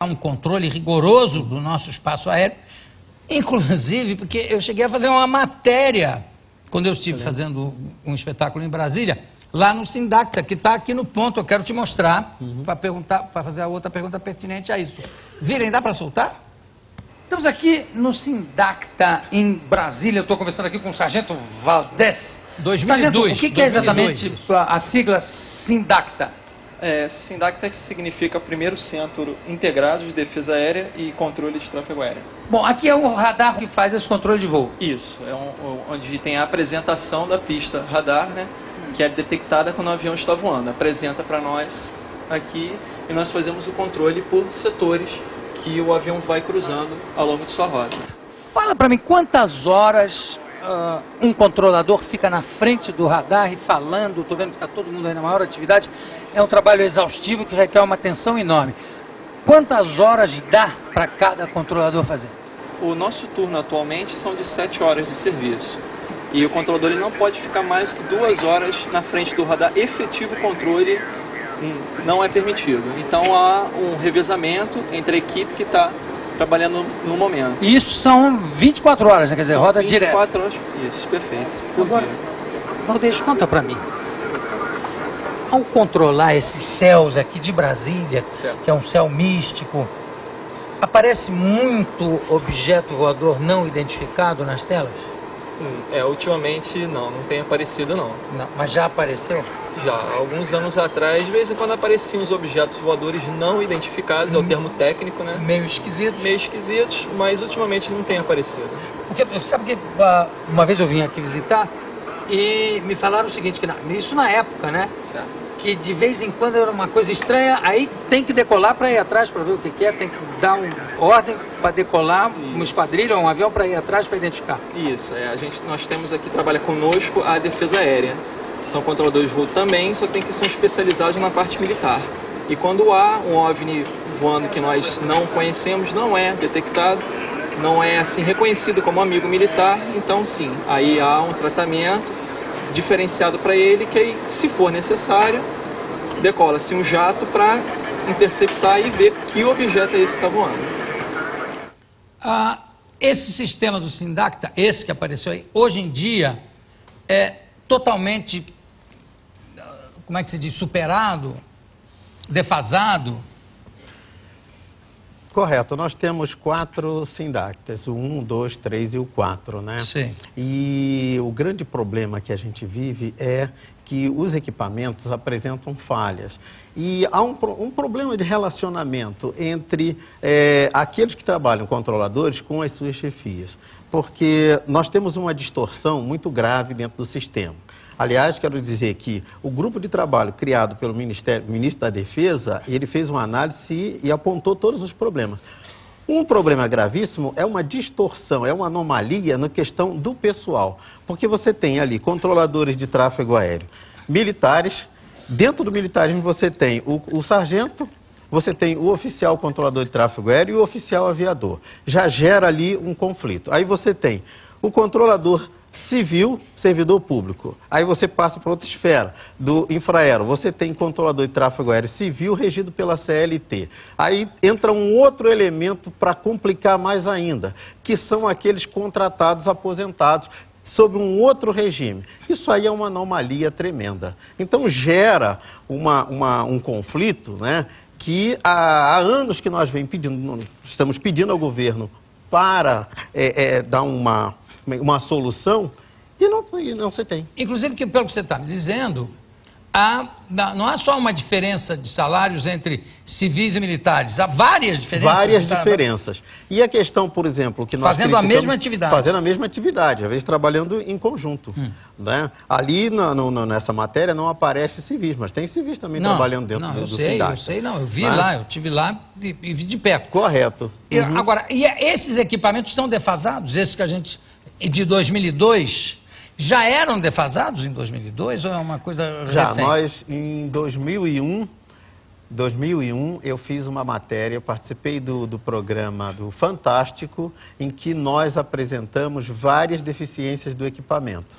um controle rigoroso do nosso espaço aéreo, inclusive porque eu cheguei a fazer uma matéria, quando eu estive fazendo um espetáculo em Brasília, lá no Sindacta, que está aqui no ponto, eu quero te mostrar, para fazer a outra pergunta pertinente a isso. Virem, dá para soltar? Estamos aqui no Sindacta, em Brasília, eu estou conversando aqui com o Sargento Valdez. 2002. Sargento, o que é exatamente a sigla Sindacta? Sindacta significa primeiro Centro Integrado de Defesa Aérea e Controle de Tráfego Aéreo. Bom, aqui é o radar que faz esse controle de voo. Isso, onde tem a apresentação da pista radar, né, que é detectada quando o avião está voando. Apresenta para nós aqui e nós fazemos o controle por setores que o avião vai cruzando ao longo de sua rota. Fala para mim, quantas horas um controlador fica na frente do radar e falando? Estou vendo que está todo mundo aí na maior atividade. É um trabalho exaustivo que requer uma atenção enorme. Quantas horas dá para cada controlador fazer? O nosso turno atualmente são de 7 horas de serviço. E o controlador ele não pode ficar mais que 2 horas na frente do radar. Efetivo controle não é permitido. Então há um revezamento entre a equipe que está trabalhando no momento. Isso são 24 horas, né? Quer dizer, são roda direto. 24 horas, isso, perfeito. Agora, Valdez, conta para mim. Ao controlar esses céus aqui de Brasília, que é um céu místico, aparece muito objeto voador não identificado nas telas? Ultimamente não tem aparecido não. Mas já apareceu? Já, alguns anos atrás, de vez em quando apareciam os objetos voadores não identificados, é o termo técnico, né? Meio esquisitos. Meio esquisitos, mas ultimamente não tem aparecido. Porque, sabe que uma vez eu vim aqui visitar e me falaram o seguinte, que isso na época, né? Certo. Que de vez em quando era uma coisa estranha, aí tem que decolar para ir atrás para ver o que é, tem que dar uma ordem para decolar, uma esquadrilha ou um avião para ir atrás para identificar. Isso, nós temos aqui, trabalha conosco a defesa aérea. São controladores de voo também, só tem que ser especializados na parte militar. E quando há um OVNI voando que nós não conhecemos, não é detectado, não é assim reconhecido como amigo militar, então sim, aí há um tratamento diferenciado para ele, que aí, se for necessário, decola-se um jato para interceptar e ver que objeto é esse que está voando. Esse sistema do Sindacta, esse que apareceu aí, hoje em dia é totalmente, como é que se diz, superado, defasado? Correto, nós temos 4 Sindactas, o 1, 2, 3 e o 4, né? Sim. E o grande problema que a gente vive é que os equipamentos apresentam falhas. E há um problema de relacionamento entre aqueles que trabalham controladores com as suas chefias. Porque nós temos uma distorção muito grave dentro do sistema. Aliás, quero dizer que o grupo de trabalho criado pelo ministro da Defesa, ele fez uma análise e apontou todos os problemas. Um problema gravíssimo é uma distorção, é uma anomalia na questão do pessoal. Porque você tem ali controladores de tráfego aéreo, militares, dentro do militarismo você tem o sargento, você tem o oficial controlador de tráfego aéreo e o oficial aviador. Já gera ali um conflito. Aí você tem o controlador civil, servidor público. Aí você passa para outra esfera, do infraero. Você tem controlador de tráfego aéreo civil regido pela CLT. Aí entra um outro elemento para complicar mais ainda, que são aqueles contratados aposentados sob um outro regime. Isso aí é uma anomalia tremenda. Então gera um conflito, né, que há anos que nós estamos pedindo ao governo para dar uma solução e não se tem. Inclusive, pelo que você está me dizendo, não há só uma diferença de salários entre civis e militares, há várias diferenças. Várias diferenças. E a questão, por exemplo, que nós fazendo a mesma atividade. Fazendo a mesma atividade, às vezes trabalhando em conjunto. Né? Ali nessa matéria não aparece civis, mas tem civis também trabalhando dentro do Sindacta. Eu vi lá, eu estive lá e vi de perto. Correto. Agora, esses equipamentos estão defasados, esses que a gente, de 2002... Já eram defasados em 2002 ou é uma coisa recente? Já, nós em 2001 eu fiz uma matéria, participei do programa do Fantástico, em que nós apresentamos várias deficiências do equipamento,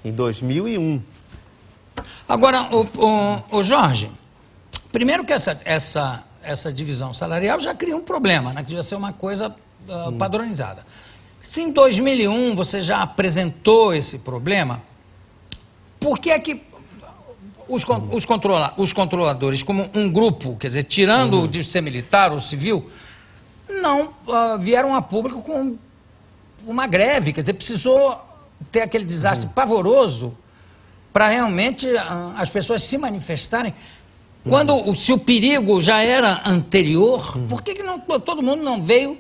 em 2001. Agora, o Jorge, primeiro que essa divisão salarial já cria um problema, né? Que devia ser uma coisa padronizada. Se em 2001 você já apresentou esse problema, por que é que os controladores, como um grupo, quer dizer, tirando de ser militar ou civil, não vieram a público com uma greve? Quer dizer, precisou ter aquele desastre pavoroso para realmente as pessoas se manifestarem. Se o perigo já era anterior, por que todo mundo não veio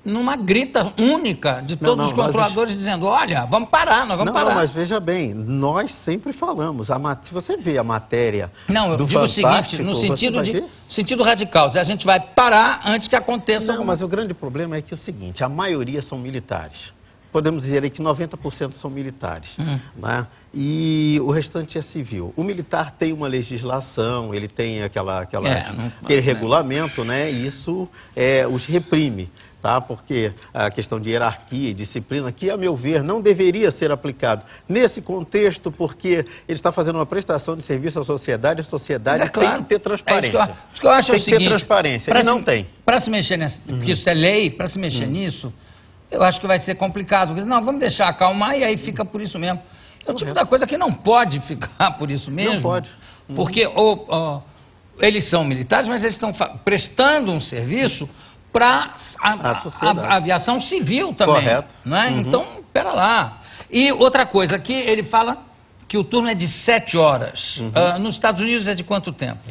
numa grita única de todos os controladores dizendo, olha, vamos parar, nós vamos parar. Não, mas veja bem, nós sempre falamos, se você vê a matéria Não, eu digo o seguinte, no sentido radical, a gente vai parar antes que aconteça... Não, mas o grande problema é que é o seguinte, a maioria são militares. Podemos dizer aí que 90% são militares, né? E o restante é civil. O militar tem uma legislação, ele tem aquele regulamento, né? E isso os reprime, tá? Porque a questão de hierarquia e disciplina, que a meu ver não deveria ser aplicado nesse contexto, porque ele está fazendo uma prestação de serviço à sociedade, a sociedade tem que ter transparência. Isso que eu acho tem que ter transparência, e não tem. Para se mexer nessa, porque isso é lei, para se mexer nisso, eu acho que vai ser complicado. Não, vamos deixar acalmar e aí fica por isso mesmo. É o tipo da coisa que não pode ficar por isso mesmo. Não pode. Porque eles são militares, mas eles estão prestando um serviço para a aviação civil também. Correto. Não é? Então, pera lá. E outra coisa, aqui ele fala que o turno é de 7 horas. Nos Estados Unidos é de quanto tempo?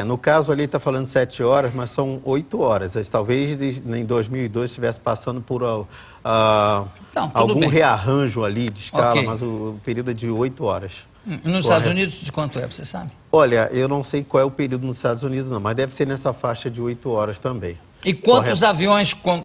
No caso ali está falando 7 horas, mas são 8 horas. Talvez em 2002 estivesse passando por algum rearranjo ali de escala, mas o período é de 8 horas. Nos Estados Unidos de quanto é, você sabe? Olha, eu não sei qual é o período nos Estados Unidos não, mas deve ser nessa faixa de 8 horas também. E quantos aviões